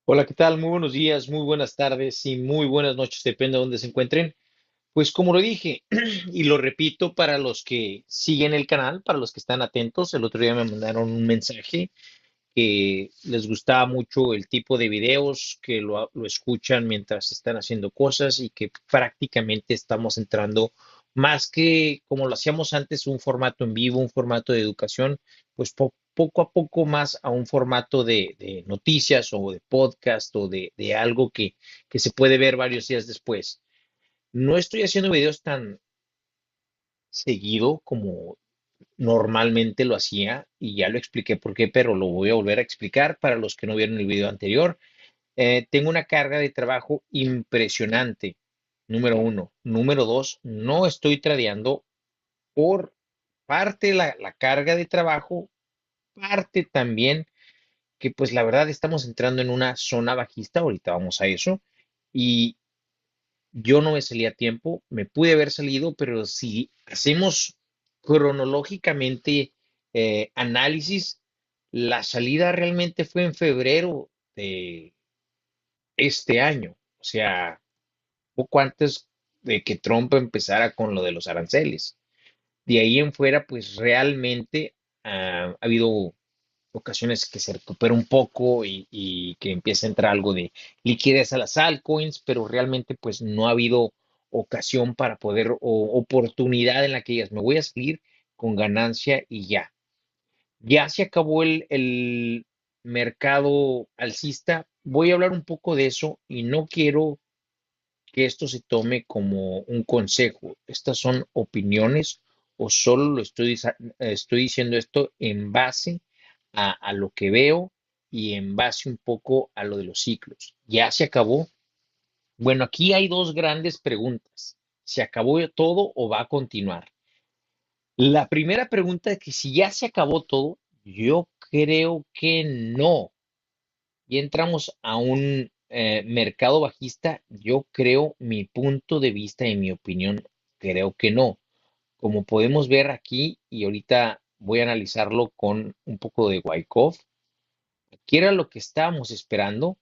Hola, ¿qué tal? Muy buenos días, muy buenas tardes y muy buenas noches, depende de dónde se encuentren. Pues como lo dije y lo repito para los que siguen el canal, para los que están atentos, el otro día me mandaron un mensaje que les gustaba mucho el tipo de videos, que lo escuchan mientras están haciendo cosas y que prácticamente estamos entrando más que como lo hacíamos antes, un formato en vivo, un formato de educación, pues poco a poco más a un formato de noticias o de podcast o de algo que se puede ver varios días después. No estoy haciendo videos tan seguido como normalmente lo hacía y ya lo expliqué por qué, pero lo voy a volver a explicar para los que no vieron el video anterior. Tengo una carga de trabajo impresionante, número uno. Número dos, no estoy tradeando por parte la carga de trabajo, parte también que pues la verdad estamos entrando en una zona bajista, ahorita vamos a eso, y yo no me salí a tiempo, me pude haber salido, pero si hacemos cronológicamente análisis, la salida realmente fue en febrero de este año, o sea, poco antes de que Trump empezara con lo de los aranceles. De ahí en fuera, pues realmente ha habido ocasiones que se recupera un poco y que empieza a entrar algo de liquidez a las altcoins, pero realmente pues no ha habido ocasión para poder o oportunidad en la que digas, me voy a salir con ganancia y ya. Ya se acabó el mercado alcista. Voy a hablar un poco de eso y no quiero que esto se tome como un consejo. Estas son opiniones o solo estoy diciendo esto en base a lo que veo y en base un poco a lo de los ciclos. ¿Ya se acabó? Bueno, aquí hay dos grandes preguntas. ¿Se acabó todo o va a continuar? La primera pregunta es que si ya se acabó todo, yo creo que no y entramos a un mercado bajista, yo creo, mi punto de vista y mi opinión, creo que no. Como podemos ver aquí, y ahorita voy a analizarlo con un poco de Wyckoff, aquí era lo que estábamos esperando.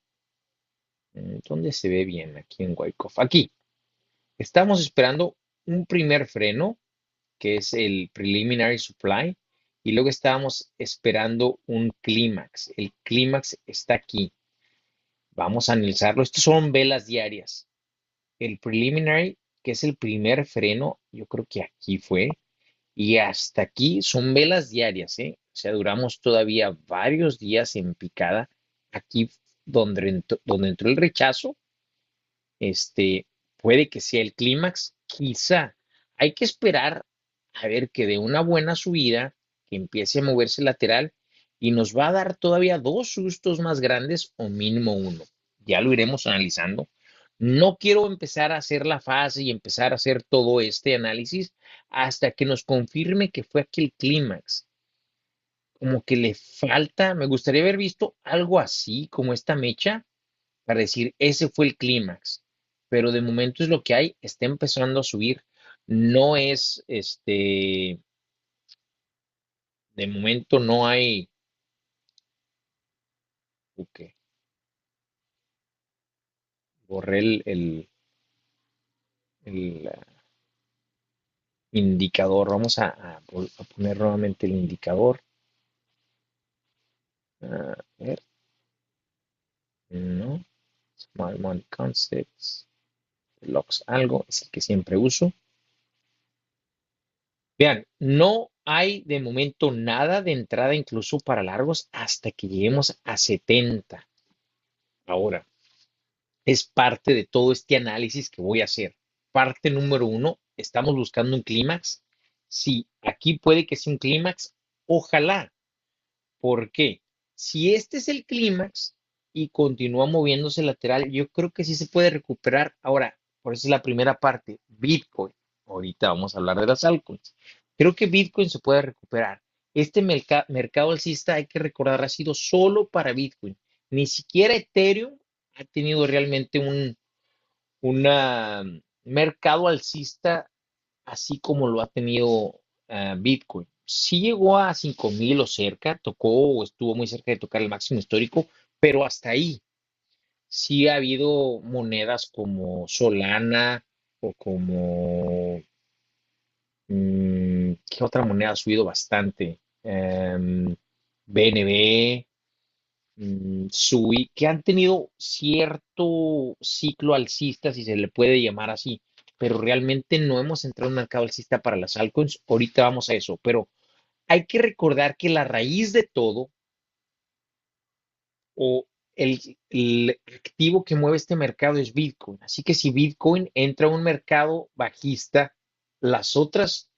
¿Dónde se ve bien aquí en Wyckoff? Aquí. Estamos esperando un primer freno, que es el preliminary supply, y luego estábamos esperando un clímax. El clímax está aquí. Vamos a analizarlo. Estos son velas diarias. El preliminary, que es el primer freno, yo creo que aquí fue. Y hasta aquí son velas diarias, ¿eh? O sea, duramos todavía varios días en picada. Aquí donde entró el rechazo, este, puede que sea el clímax. Quizá hay que esperar a ver que dé una buena subida, que empiece a moverse lateral y nos va a dar todavía dos sustos más grandes o mínimo uno. Ya lo iremos analizando. No quiero empezar a hacer la fase y empezar a hacer todo este análisis hasta que nos confirme que fue aquí el clímax. Como que le falta, me gustaría haber visto algo así como esta mecha para decir, ese fue el clímax. Pero de momento es lo que hay, está empezando a subir. No es, de momento no hay, ok, borré el indicador. Vamos a poner nuevamente el indicador. A ver, no, Smart Money Concepts, Lux algo, es el que siempre uso. Vean, no hay de momento nada de entrada incluso para largos hasta que lleguemos a 70. Ahora, es parte de todo este análisis que voy a hacer. Parte número uno, estamos buscando un clímax. Sí, aquí puede que sea un clímax, ojalá. ¿Por qué? Si este es el clímax y continúa moviéndose lateral, yo creo que sí se puede recuperar. Ahora, por eso es la primera parte, Bitcoin. Ahorita vamos a hablar de las altcoins. Creo que Bitcoin se puede recuperar. Este mercado alcista, hay que recordar, ha sido solo para Bitcoin. Ni siquiera Ethereum ha tenido realmente un mercado alcista así como lo ha tenido Bitcoin. Sí llegó a 5,000 o cerca, tocó o estuvo muy cerca de tocar el máximo histórico, pero hasta ahí. sí ha habido monedas como Solana o como, ¿qué otra moneda ha subido bastante? BNB, Sui, que han tenido cierto ciclo alcista, si se le puede llamar así, pero realmente no hemos entrado en un mercado alcista para las altcoins. Ahorita vamos a eso, pero hay que recordar que la raíz de todo o el activo que mueve este mercado es Bitcoin. Así que si Bitcoin entra a un mercado bajista, las otras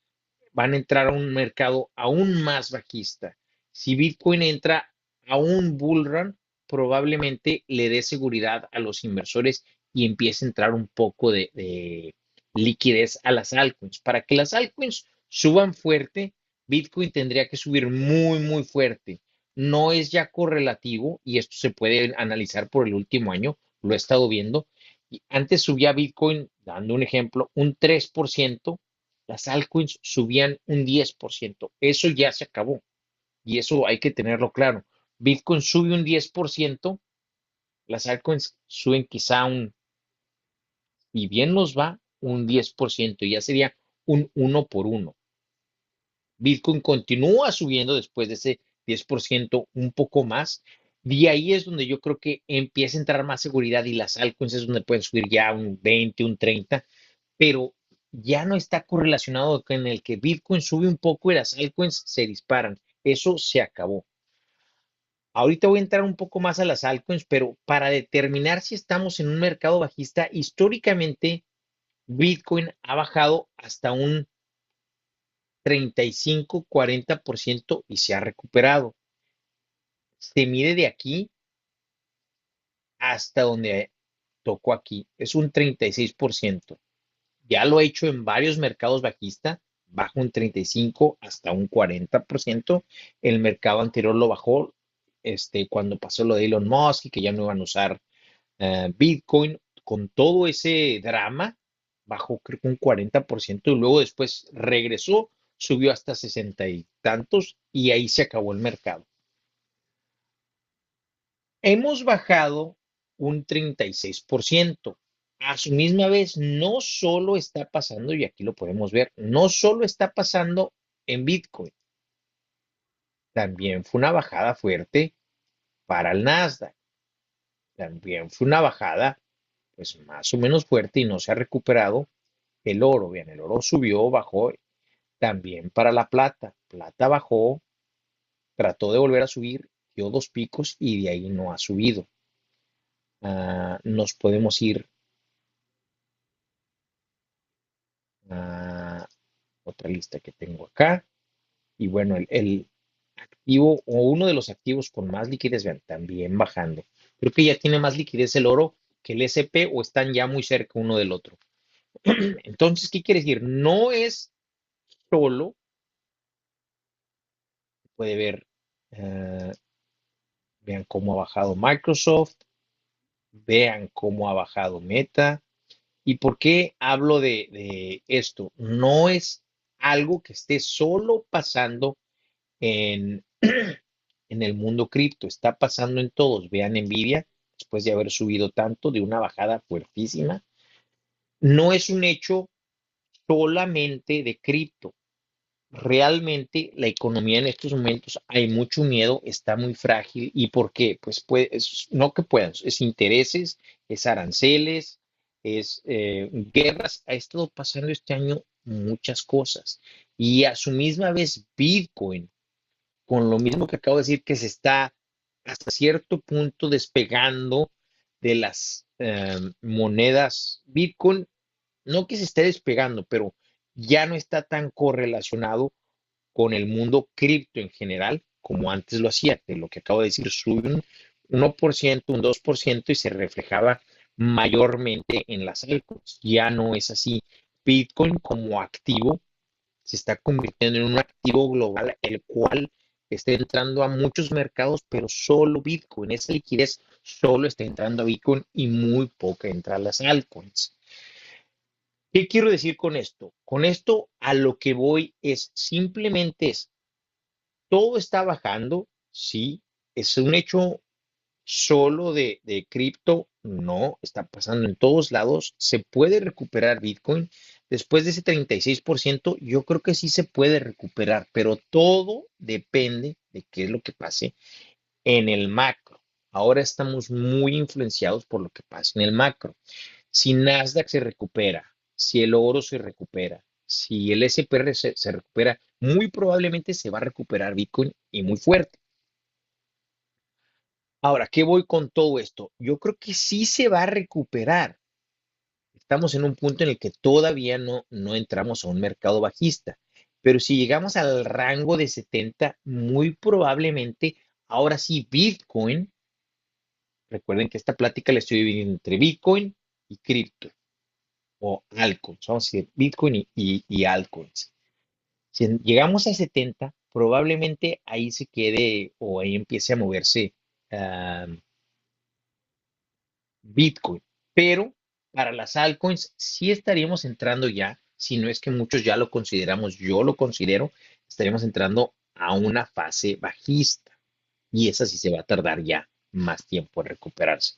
van a entrar a un mercado aún más bajista. Si Bitcoin entra a un bull run, probablemente le dé seguridad a los inversores y empiece a entrar un poco de liquidez a las altcoins. Para que las altcoins suban fuerte, Bitcoin tendría que subir muy, muy fuerte. No es ya correlativo y esto se puede analizar por el último año, lo he estado viendo. Y antes subía Bitcoin, dando un ejemplo, un 3%, las altcoins subían un 10%. Eso ya se acabó y eso hay que tenerlo claro. Bitcoin sube un 10%, las altcoins suben quizá y bien nos va, un 10%, ya sería un uno por uno. Bitcoin continúa subiendo después de ese 10%, un poco más. Y ahí es donde yo creo que empieza a entrar más seguridad y las altcoins es donde pueden subir ya un 20, un 30, pero ya no está correlacionado con el que Bitcoin sube un poco y las altcoins se disparan. Eso se acabó. Ahorita voy a entrar un poco más a las altcoins, pero para determinar si estamos en un mercado bajista, históricamente Bitcoin ha bajado hasta un 35-40% y se ha recuperado. Se mide de aquí hasta donde tocó aquí. Es un 36%. Ya lo he hecho en varios mercados bajistas, bajo un 35 hasta un 40%. El mercado anterior lo bajó cuando pasó lo de Elon Musk y que ya no iban a usar Bitcoin. Con todo ese drama, bajó creo que un 40% y luego después regresó, subió hasta 60 y tantos y ahí se acabó el mercado. Hemos bajado un 36%. A su misma vez, no solo está pasando, y aquí lo podemos ver, no solo está pasando en Bitcoin, también fue una bajada fuerte para el Nasdaq, también fue una bajada pues más o menos fuerte y no se ha recuperado el oro. Vean, el oro subió, bajó, también para la plata, plata bajó, trató de volver a subir, dio dos picos y de ahí no ha subido. Nos podemos ir a otra lista que tengo acá. Y bueno, el activo o uno de los activos con más liquidez, vean, también bajando. Creo que ya tiene más liquidez el oro que el SP o están ya muy cerca uno del otro. Entonces, ¿qué quiere decir? No es solo, puede ver, eh, vean cómo ha bajado Microsoft, vean cómo ha bajado Meta. ¿Y por qué hablo de esto? No es algo que esté solo pasando en, en el mundo cripto, está pasando en todos. Vean Nvidia, después de haber subido tanto, de una bajada fuertísima. No es un hecho solamente de cripto. Realmente la economía en estos momentos hay mucho miedo, está muy frágil. ¿Y por qué? Pues, no que puedan, es intereses, es aranceles, es guerras. Ha estado pasando este año muchas cosas. Y a su misma vez, Bitcoin, con lo mismo que acabo de decir, que se está hasta cierto punto despegando de las monedas Bitcoin, no que se esté despegando, pero ya no está tan correlacionado con el mundo cripto en general como antes lo hacía, que lo que acabo de decir, sube un 1%, un 2% y se reflejaba mayormente en las altcoins. Ya no es así. Bitcoin como activo se está convirtiendo en un activo global, el cual está entrando a muchos mercados, pero solo Bitcoin, esa liquidez solo está entrando a Bitcoin y muy poca entra a las altcoins. ¿Qué quiero decir con esto? Con esto a lo que voy es simplemente todo está bajando, sí, es un hecho solo de cripto, No, está pasando en todos lados. Se puede recuperar Bitcoin. Después de ese 36%, yo creo que sí se puede recuperar, pero todo depende de qué es lo que pase en el macro. Ahora estamos muy influenciados por lo que pasa en el macro. Si Nasdaq se recupera, si el oro se recupera, si el SPR se recupera, muy probablemente se va a recuperar Bitcoin y muy fuerte. Ahora, ¿qué voy con todo esto? Yo creo que sí se va a recuperar. Estamos en un punto en el que todavía no entramos a un mercado bajista, pero si llegamos al rango de 70, muy probablemente ahora sí Bitcoin, recuerden que esta plática la estoy dividiendo entre Bitcoin y cripto o altcoins, vamos a decir Bitcoin y altcoins. Si llegamos a 70, probablemente ahí se quede o ahí empiece a moverse ah, Bitcoin, pero para las altcoins sí estaríamos entrando ya, si no es que muchos ya lo consideramos, yo lo considero, estaríamos entrando a una fase bajista y esa sí se va a tardar ya más tiempo en recuperarse.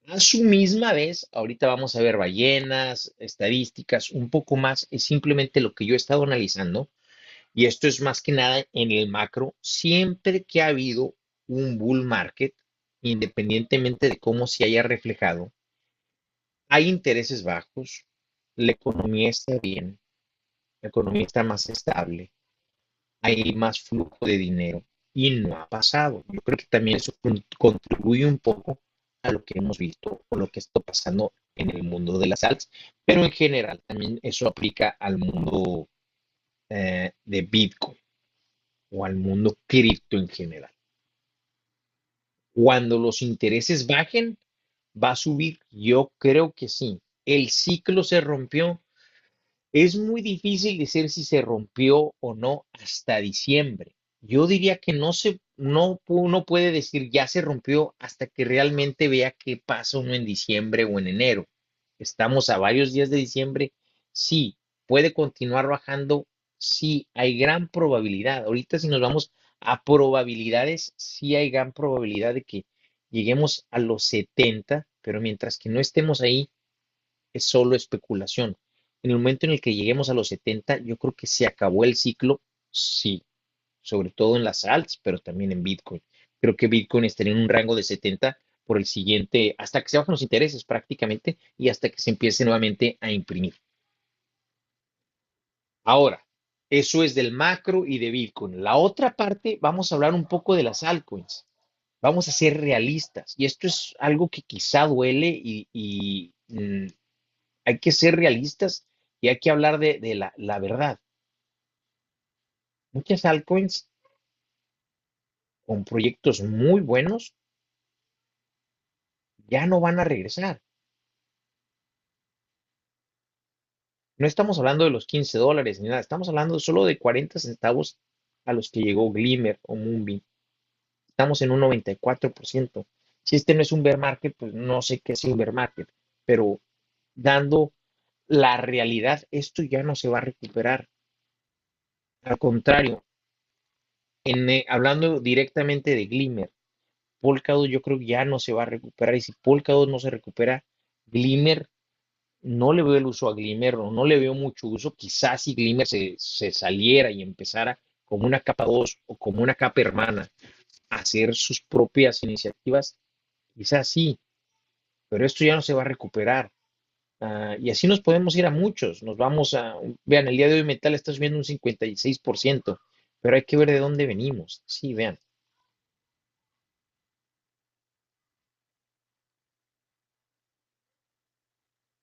A su misma vez, ahorita vamos a ver ballenas, estadísticas, un poco más, es simplemente lo que yo he estado analizando y esto es más que nada en el macro, siempre que ha habido un bull market, independientemente de cómo se haya reflejado, hay intereses bajos, la economía está bien, la economía está más estable, hay más flujo de dinero y no ha pasado. Yo creo que también eso contribuye un poco a lo que hemos visto o lo que está pasando en el mundo de las altas, pero en general también eso aplica al mundo de Bitcoin o al mundo cripto en general. Cuando los intereses bajen, va a subir. Yo creo que sí. El ciclo se rompió. Es muy difícil decir si se rompió o no hasta diciembre. Yo diría que no puede decir ya se rompió hasta que realmente vea qué pasa uno en diciembre o en enero. Estamos a varios días de diciembre. Sí, puede continuar bajando. Sí, hay gran probabilidad. Ahorita si nos vamos a probabilidades, sí hay gran probabilidad de que lleguemos a los 70, pero mientras que no estemos ahí, es solo especulación. En el momento en el que lleguemos a los 70, yo creo que se acabó el ciclo, sí, sobre todo en las alts, pero también en Bitcoin. Creo que Bitcoin estaría en un rango de 70 por el siguiente, hasta que se bajen los intereses prácticamente y hasta que se empiece nuevamente a imprimir. Ahora, eso es del macro y de Bitcoin. La otra parte, vamos a hablar un poco de las altcoins. Vamos a ser realistas. Y esto es algo que quizá duele y hay que ser realistas y hay que hablar de la verdad. Muchas altcoins con proyectos muy buenos ya no van a regresar. No estamos hablando de los $15 ni nada, estamos hablando solo de 40 centavos a los que llegó Glimmer o Moonbeam. Estamos en un 94%. Si este no es un bear market, pues no sé qué es un bear market, pero dando la realidad, esto ya no se va a recuperar. Al contrario, hablando directamente de Glimmer, Polkadot yo creo que ya no se va a recuperar y si Polkadot no se recupera, Glimmer no le veo el uso a Glimmer o no le veo mucho uso. Quizás si Glimmer se saliera y empezara como una capa 2 o como una capa hermana a hacer sus propias iniciativas, quizás sí, pero esto ya no se va a recuperar. Y así nos podemos ir a muchos. Nos vamos vean, el día de hoy Metal está subiendo un 56%, pero hay que ver de dónde venimos. Sí, vean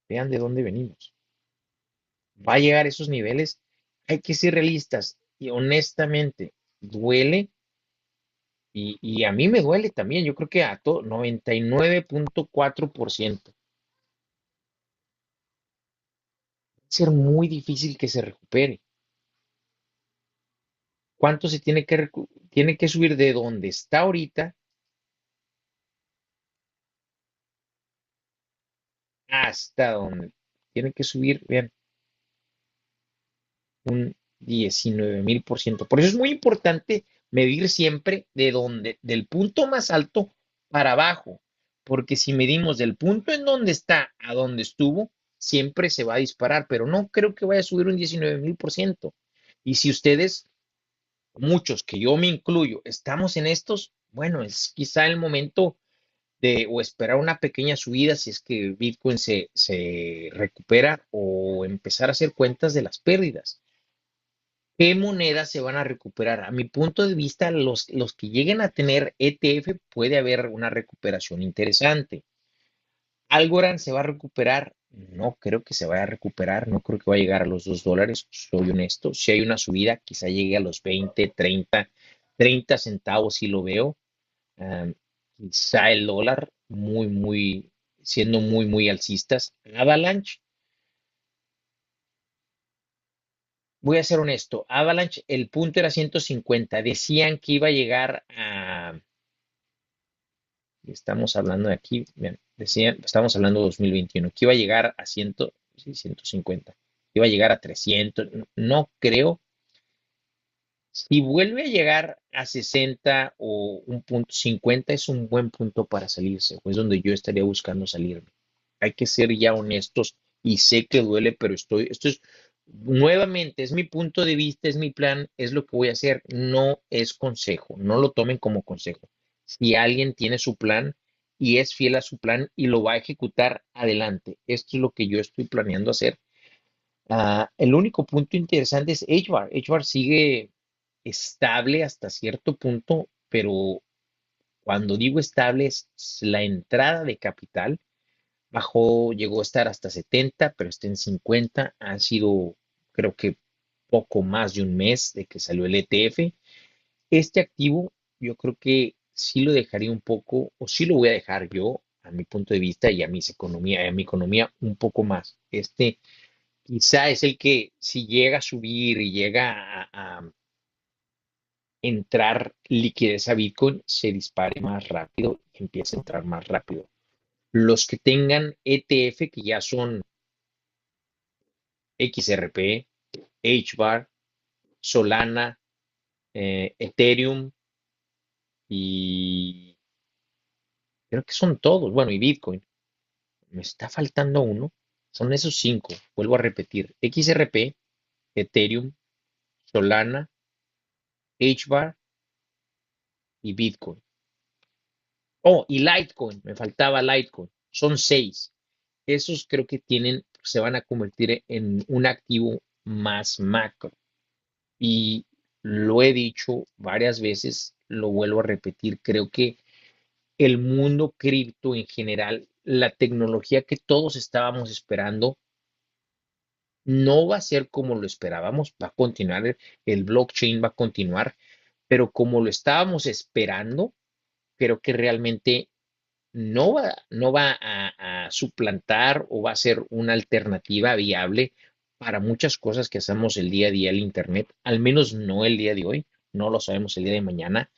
de dónde venimos. Va a llegar a esos niveles, hay que ser realistas y honestamente, duele y a mí me duele también, yo creo que a todo 99.4%. Va a ser muy difícil que se recupere. ¿Cuánto se tiene que subir de donde está ahorita hasta donde tiene que subir, vean, un 19,000%? Por eso es muy importante medir siempre del punto más alto para abajo. porque si medimos del punto en donde está a donde estuvo, siempre se va a disparar, pero no creo que vaya a subir un 19,000%. Y si ustedes, muchos, que yo me incluyo, estamos en estos, bueno, es quizá el momento de o esperar una pequeña subida si es que Bitcoin se recupera o empezar a hacer cuentas de las pérdidas. ¿Qué monedas se van a recuperar? A mi punto de vista, los que lleguen a tener ETF puede haber una recuperación interesante. ¿Algorand se va a recuperar? No creo que se vaya a recuperar, no creo que va a llegar a los $2, soy honesto. Si hay una subida, quizá llegue a los 20, 30 centavos si lo veo. Ah, quizá el dólar siendo muy alcistas. Avalanche, voy a ser honesto, Avalanche, el punto era 150. Decían que iba a llegar a, estamos hablando de aquí, bien, decían, estamos hablando de 2021, que iba a llegar a 100, sí, 150, iba a llegar a 300. No creo. Si vuelve a llegar a 60 o un punto 50 es un buen punto para salirse, o es donde yo estaría buscando salirme. Hay que ser ya honestos y sé que duele, pero esto es, nuevamente, es mi punto de vista, es mi plan, es lo que voy a hacer, no es consejo, no lo tomen como consejo. Si alguien tiene su plan y es fiel a su plan y lo va a ejecutar, adelante. Esto es lo que yo estoy planeando hacer. El único punto interesante es HBAR. HBAR sigue estable hasta cierto punto, pero cuando digo estable es la entrada de capital. Bajó, llegó a estar hasta 70, pero está en 50. Ha sido, creo que, poco más de un mes de que salió el ETF. Este activo, yo creo que sí lo dejaría un poco, o sí lo voy a dejar yo, a mi punto de vista y a mi economía un poco más. Este quizá es el que si llega a subir y llega a entrar liquidez a Bitcoin, se dispare más rápido y empiece a entrar más rápido. Los que tengan ETF, que ya son XRP, HBAR, Solana, Ethereum y creo que son todos, bueno, y Bitcoin. Me está faltando uno. Son esos cinco. Vuelvo a repetir. XRP, Ethereum, Solana, HBAR y Bitcoin. Oh, y Litecoin, me faltaba Litecoin. Son seis. Esos creo que se van a convertir en un activo más macro. Y lo he dicho varias veces, lo vuelvo a repetir, creo que el mundo cripto en general, la tecnología que todos estábamos esperando, no va a ser como lo esperábamos, va a continuar, el blockchain va a continuar, pero como lo estábamos esperando, creo que realmente no va a suplantar o va a ser una alternativa viable para muchas cosas que hacemos el día a día el Internet, al menos no el día de hoy, no lo sabemos el día de mañana,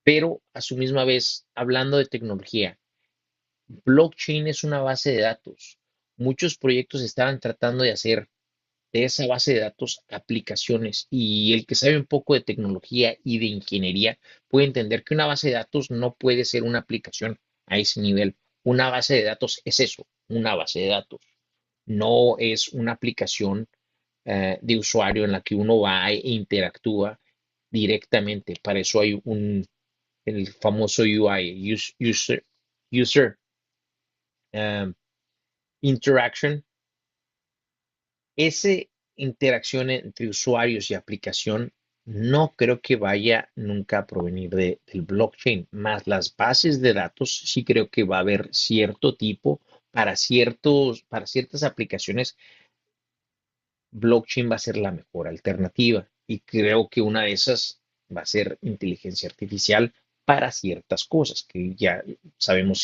pero a su misma vez, hablando de tecnología, blockchain es una base de datos. Muchos proyectos estaban tratando de hacer de esa base de datos aplicaciones y el que sabe un poco de tecnología y de ingeniería puede entender que una base de datos no puede ser una aplicación a ese nivel. Una base de datos es eso, una base de datos. No es una aplicación de usuario en la que uno va e interactúa directamente. Para eso hay el famoso UI, User um, Interaction. Esa interacción entre usuarios y aplicación no creo que vaya nunca a provenir del blockchain, más las bases de datos, sí creo que va a haber cierto tipo para ciertas aplicaciones, blockchain va a ser la mejor alternativa y creo que una de esas va a ser inteligencia artificial para ciertas cosas que ya sabemos,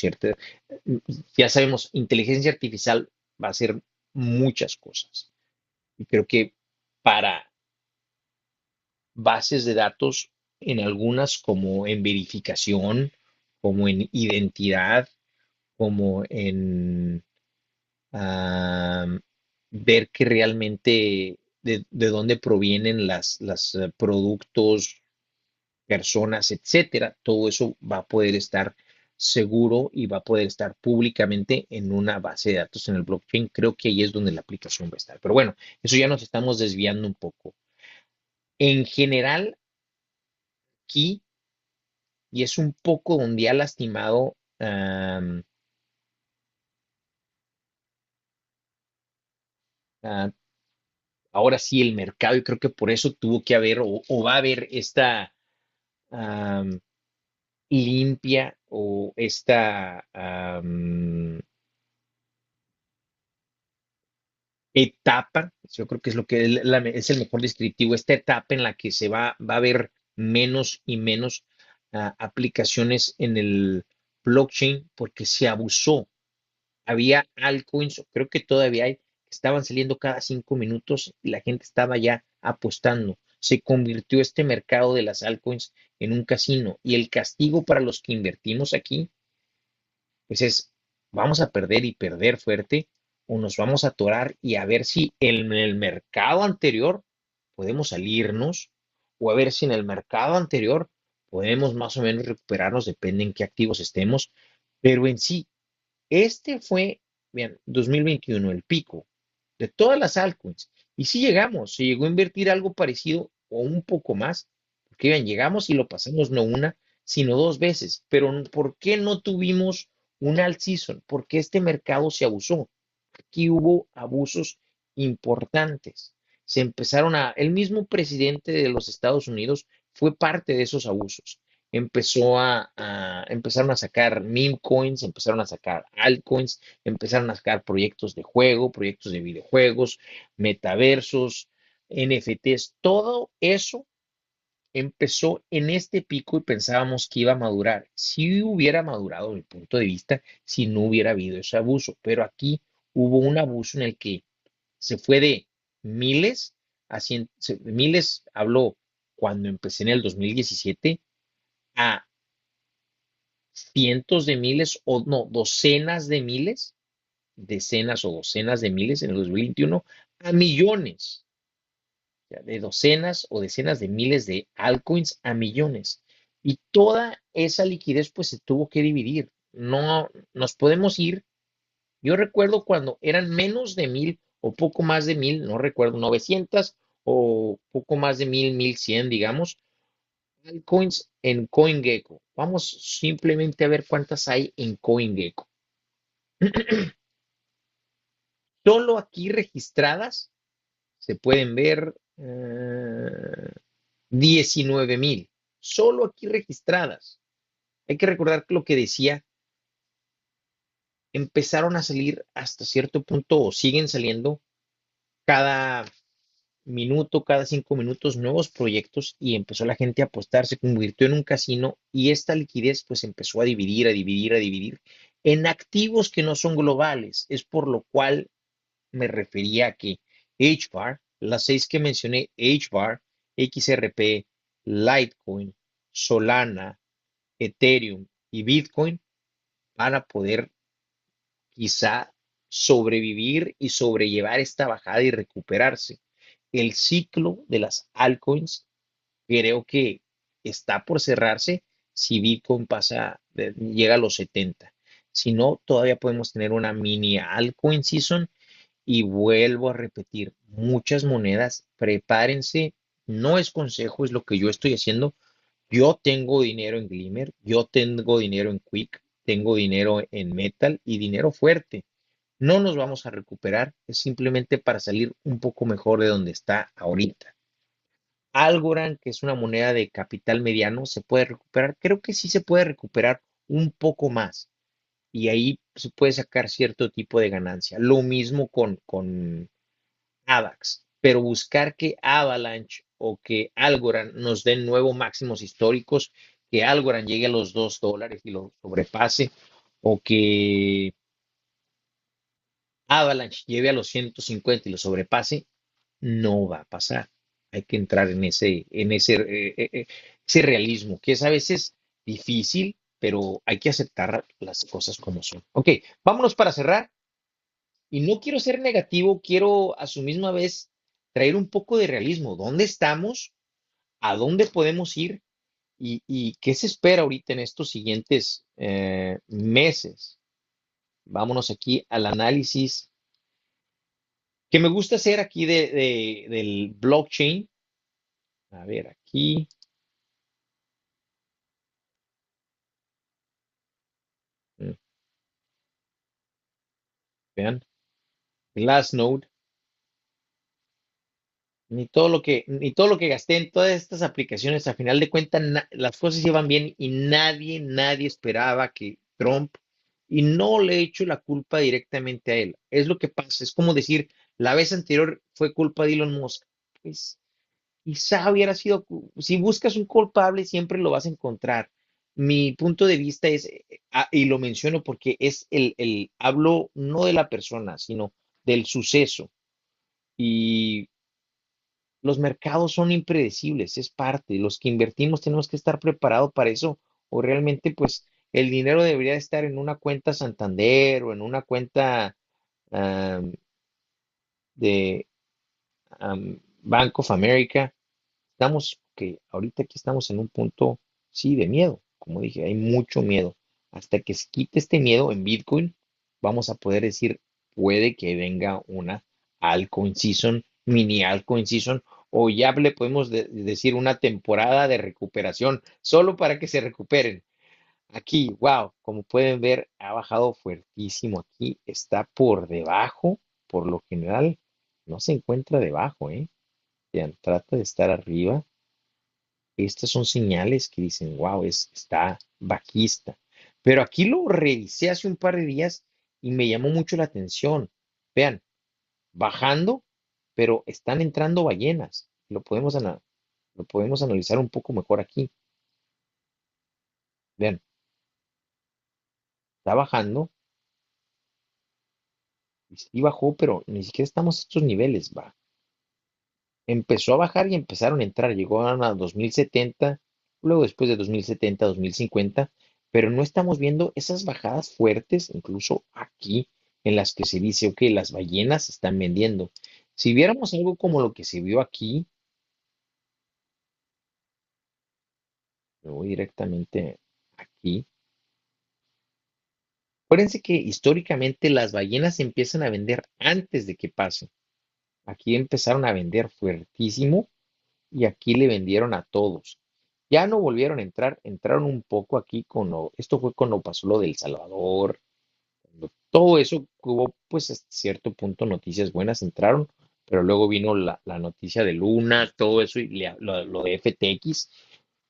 inteligencia artificial va a ser muchas cosas. Y creo que para bases de datos, en algunas como en verificación, como en identidad, como en ver que realmente de dónde provienen las productos, personas, etcétera, todo eso va a poder estar seguro y va a poder estar públicamente en una base de datos en el blockchain. Creo que ahí es donde la aplicación va a estar. Pero bueno, eso ya nos estamos desviando un poco. En general, aquí, y es un poco donde ha lastimado, ah, ahora sí el mercado, y creo que por eso tuvo que haber o va a haber esta am, limpia o esta etapa, yo creo que es lo que es el mejor descriptivo, esta etapa en la que va a haber menos y menos aplicaciones en el blockchain porque se abusó. Había altcoins, creo que todavía hay, que estaban saliendo cada 5 minutos y la gente estaba ya apostando. Se convirtió este mercado de las altcoins en un casino y el castigo para los que invertimos aquí pues es, vamos a perder y perder fuerte o nos vamos a atorar y a ver si en el mercado anterior podemos salirnos o a ver si en el mercado anterior podemos más o menos recuperarnos, depende en qué activos estemos, pero en sí, este fue, bien, 2021, el pico de todas las altcoins. Y si llegamos, se llegó a invertir algo parecido o un poco más, porque bien, llegamos y lo pasamos no una, sino dos veces. Pero ¿por qué no tuvimos un alt season? Porque este mercado se abusó. Aquí hubo abusos importantes. El mismo presidente de los Estados Unidos fue parte de esos abusos. Empezaron a sacar meme coins, empezaron a sacar altcoins, empezaron a sacar proyectos de juego, proyectos de videojuegos, metaversos, NFTs, todo eso empezó en este pico y pensábamos que iba a madurar. Si hubiera madurado, desde mi punto de vista, si no hubiera habido ese abuso, pero aquí hubo un abuso en el que se fue de miles miles, hablo cuando empecé en el 2017, a cientos de miles o no, docenas de miles, decenas o docenas de miles en el 2021, a millones, sea, de docenas o decenas de miles de altcoins a millones. Y toda esa liquidez pues se tuvo que dividir. No nos podemos ir. Yo recuerdo cuando eran menos de 1,000 o poco más de 1,000, no recuerdo, 900 o poco más de 1,000, 1,100, digamos, altcoins en CoinGecko. Vamos simplemente a ver cuántas hay en CoinGecko. Solo aquí registradas se pueden ver 19,000, solo aquí registradas. Hay que recordar que lo que decía, empezaron a salir hasta cierto punto o siguen saliendo cada minuto, cada 5 minutos nuevos proyectos y empezó la gente a apostar, se convirtió en un casino y esta liquidez pues empezó a dividir, a dividir, a dividir en activos que no son globales. Es por lo cual me refería a que HBAR, las seis que mencioné, HBAR, XRP, Litecoin, Solana, Ethereum y Bitcoin, van a poder quizá sobrevivir y sobrellevar esta bajada y recuperarse. El ciclo de las altcoins creo que está por cerrarse si Bitcoin llega a los 70. Si no, todavía podemos tener una mini altcoin season y vuelvo a repetir, muchas monedas, prepárense, no es consejo, es lo que yo estoy haciendo. Yo tengo dinero en Glimmer, yo tengo dinero en Quick, tengo dinero en Metal y dinero fuerte. No nos vamos a recuperar, es simplemente para salir un poco mejor de donde está ahorita. Algorand, que es una moneda de capital mediano, se puede recuperar. Creo que sí se puede recuperar un poco más y ahí se puede sacar cierto tipo de ganancia. Lo mismo con AVAX, pero buscar que Avalanche o que Algorand nos den nuevos máximos históricos, que Algorand llegue a los $2 y lo sobrepase, o que Avalanche lleve a los 150 y lo sobrepase, no va a pasar. Hay que entrar ese realismo, que es a veces difícil, pero hay que aceptar las cosas como son. Ok, vámonos para cerrar. Y no quiero ser negativo, quiero a su misma vez traer un poco de realismo. ¿Dónde estamos? ¿A dónde podemos ir? ¿Y qué se espera ahorita en estos siguientes meses? Vámonos aquí al análisis que me gusta hacer aquí del blockchain. A ver, aquí, mm, vean, Glassnode, ni todo lo que gasté en todas estas aplicaciones, a final de cuentas, las cosas iban bien y nadie esperaba que Trump, y no le echo la culpa directamente a él. Es lo que pasa, es como decir, la vez anterior fue culpa de Elon Musk. Pues quizá hubiera sido, si buscas un culpable, siempre lo vas a encontrar. Mi punto de vista es, y lo menciono porque es hablo no de la persona, sino del suceso. Y los mercados son impredecibles, es parte. Los que invertimos tenemos que estar preparados para eso, o realmente, pues, el dinero debería estar en una cuenta Santander o en una cuenta am, de Bank of America. Estamos, que ahorita aquí estamos en un punto, sí, de miedo. Como dije, hay mucho miedo. Hasta que se quite este miedo en Bitcoin, vamos a poder decir, puede que venga una altcoin season, mini altcoin season, o ya le podemos decir una temporada de recuperación, solo para que se recuperen. Aquí, wow, como pueden ver, ha bajado fuertísimo. Aquí está por debajo, por lo general, no se encuentra debajo, ¿eh? Vean, trata de estar arriba. Estas son señales que dicen, wow, está bajista. Pero aquí lo revisé hace un par de días y me llamó mucho la atención. Vean, bajando, pero están entrando ballenas. Lo podemos analizar un poco mejor aquí. Vean, está bajando y sí bajó, pero ni siquiera estamos a estos niveles. Empezó a bajar y empezaron a entrar. Llegaron a 2070, luego después de 2070, 2050, pero no estamos viendo esas bajadas fuertes, incluso aquí, en las que se dice, ok, las ballenas se están vendiendo. Si viéramos algo como lo que se vio aquí, me voy directamente aquí. Acuérdense que históricamente las ballenas se empiezan a vender antes de que pase. Aquí empezaron a vender fuertísimo y aquí le vendieron a todos. Ya no volvieron a entrar, entraron un poco aquí esto fue cuando pasó lo del Salvador, todo eso que hubo, pues hasta cierto punto noticias buenas entraron, pero luego vino la noticia de Luna, todo eso y lo de FTX,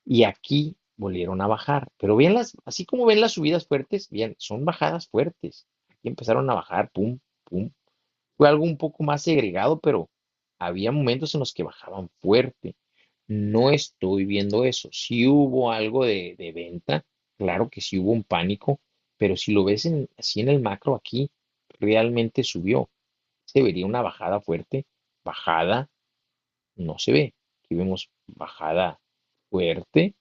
y aquí volvieron a bajar. Pero bien así como ven las subidas fuertes, bien, son bajadas fuertes. Aquí empezaron a bajar, pum, pum. Fue algo un poco más segregado, pero había momentos en los que bajaban fuerte. No estoy viendo eso. Si hubo algo de venta, claro que sí hubo un pánico, pero si lo ves así en el macro aquí, realmente subió. Se vería una bajada fuerte. Bajada no se ve. Aquí vemos bajada fuerte.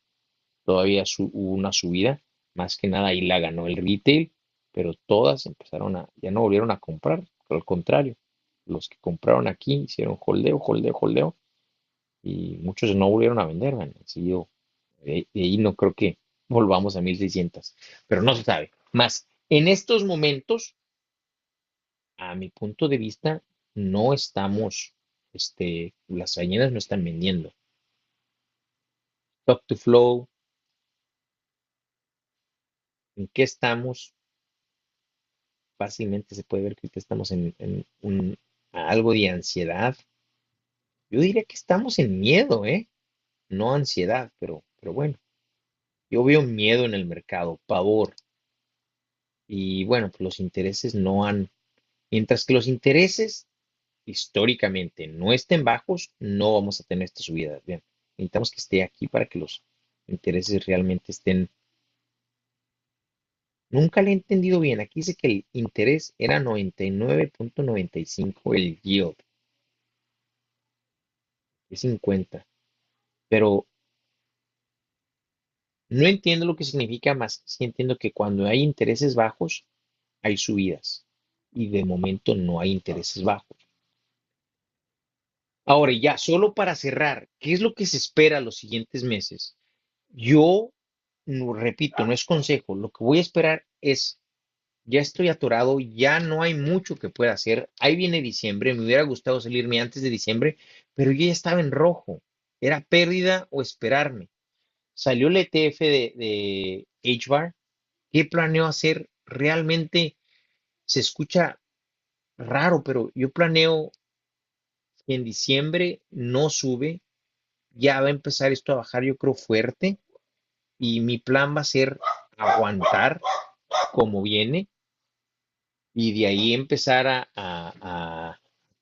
Todavía hubo una subida. Más que nada ahí la ganó el retail, pero todas ya no volvieron a comprar. Al contrario, los que compraron aquí hicieron holdeo, holdeo, holdeo y muchos no volvieron a vender, man. De ahí no creo que volvamos a 1600, pero no se sabe. Más, en estos momentos, a mi punto de vista, no estamos, las ballenas no están vendiendo. Stock to flow, ¿en qué estamos? Fácilmente se puede ver que ahorita estamos en algo de ansiedad. Yo diría que estamos en miedo, ¿eh? No ansiedad, pero bueno, yo veo miedo en el mercado, pavor. Y bueno, pues los intereses no han, mientras que los intereses históricamente no estén bajos, no vamos a tener esta subida. Bien, necesitamos que esté aquí para que los intereses realmente estén. Nunca le he entendido bien. Aquí dice que el interés era 99.95 el yield, es 50. Pero no entiendo lo que significa más. Sí entiendo que cuando hay intereses bajos, hay subidas. Y de momento no hay intereses bajos. Ahora ya, solo para cerrar, ¿qué es lo que se espera los siguientes meses? Yo, no, repito, no es consejo. Lo que voy a esperar es, ya estoy atorado, ya no hay mucho que pueda hacer. Ahí viene diciembre, me hubiera gustado salirme antes de diciembre, pero yo ya estaba en rojo. Era pérdida o esperarme. Salió el ETF de HBAR. ¿Qué planeo hacer? Realmente se escucha raro, pero yo planeo que en diciembre no sube, ya va a empezar esto a bajar, yo creo, fuerte, y mi plan va a ser aguantar como viene y de ahí empezar a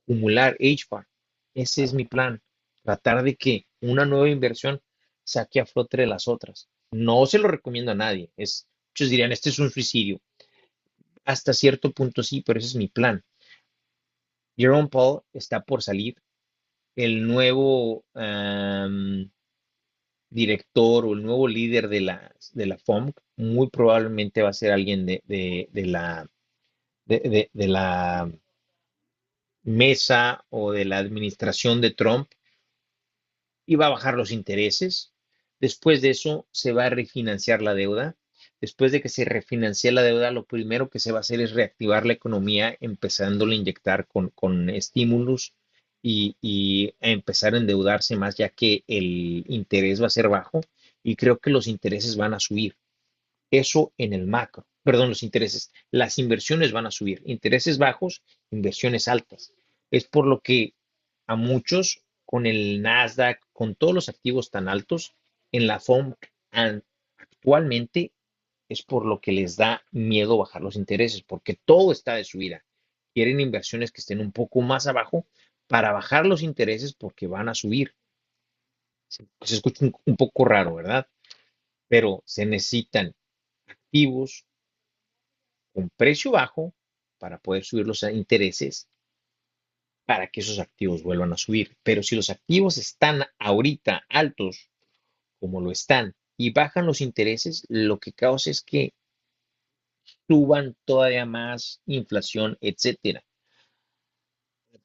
acumular HBAR. Ese es mi plan, tratar de que una nueva inversión saque a flote de las otras. No se lo recomiendo a nadie. Muchos dirían, este es un suicidio. Hasta cierto punto sí, pero ese es mi plan. Jerome Paul está por salir. El nuevo director o el nuevo líder de la FOMC muy probablemente va a ser alguien de la mesa o de la administración de Trump y va a bajar los intereses. Después de eso se va a refinanciar la deuda. Después de que se refinancie la deuda, lo primero que se va a hacer es reactivar la economía, empezándole a inyectar con estímulos y a empezar a endeudarse más, ya que el interés va a ser bajo y creo que los intereses van a subir. Eso en el macro, perdón, los intereses, las inversiones van a subir, intereses bajos, inversiones altas. Es por lo que a muchos con el Nasdaq, con todos los activos tan altos, en la FOMC actualmente es por lo que les da miedo bajar los intereses, porque todo está de subida. Quieren inversiones que estén un poco más abajo para bajar los intereses porque van a subir. Se escucha un poco raro, ¿verdad? Pero se necesitan activos con precio bajo para poder subir los intereses para que esos activos vuelvan a subir. Pero si los activos están ahorita altos, como lo están, y bajan los intereses, lo que causa es que suban todavía más inflación, etcétera.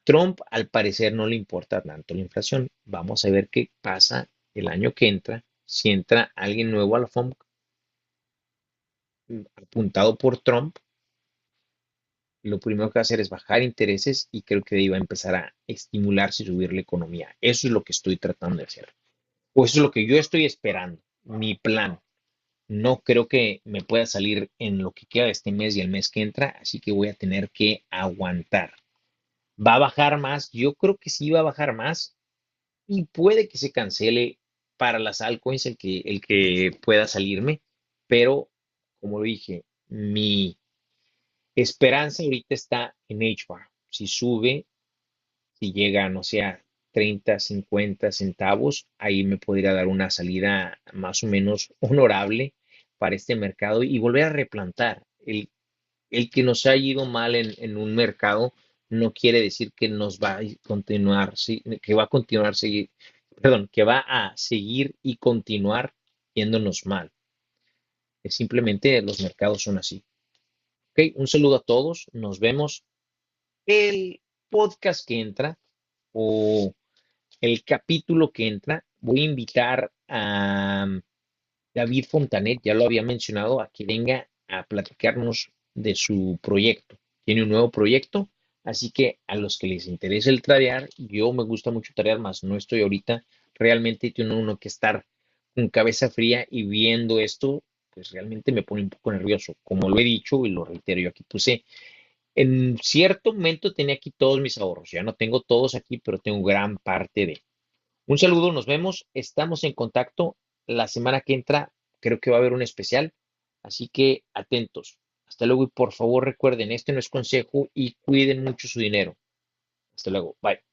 Trump, al parecer, no le importa tanto la inflación. Vamos a ver qué pasa el año que entra, si entra alguien nuevo a la FOMC apuntado por Trump. Lo primero que va a hacer es bajar intereses y creo que de ahí va a empezar a estimularse y subir la economía. Eso es lo que estoy tratando de hacer. O eso es lo que yo estoy esperando, mi plan. No creo que me pueda salir en lo que queda de este mes y el mes que entra, así que voy a tener que aguantar. ¿Va a bajar más? Yo creo que sí va a bajar más y puede que se cancele para las altcoins el que pueda salirme, pero como lo dije, mi esperanza ahorita está en HBAR. Si sube, si llega, no sé, a 30, 50 centavos, ahí me podría dar una salida más o menos honorable para este mercado y volver a replantar. El que nos ha ido mal en un mercado no quiere decir que nos va a continuar, sí, que va a continuar, seguir, perdón, que va a seguir y continuar yéndonos mal. Es simplemente los mercados son así. Ok, un saludo a todos, nos vemos el podcast que entra o el capítulo que entra. Voy a invitar a David Fontanet, ya lo había mencionado, a que venga a platicarnos de su proyecto. Tiene un nuevo proyecto, así que a los que les interese el tradear, yo me gusta mucho tradear, más no estoy ahorita, realmente tiene uno que estar con cabeza fría y viendo esto, pues realmente me pone un poco nervioso. Como lo he dicho y lo reitero, yo aquí puse, en cierto momento tenía aquí todos mis ahorros, ya no tengo todos aquí, pero tengo gran parte de. Un saludo, nos vemos, estamos en contacto. La semana que entra creo que va a haber un especial, así que atentos. Hasta luego y por favor recuerden, este no es consejo y cuiden mucho su dinero. Hasta luego, bye.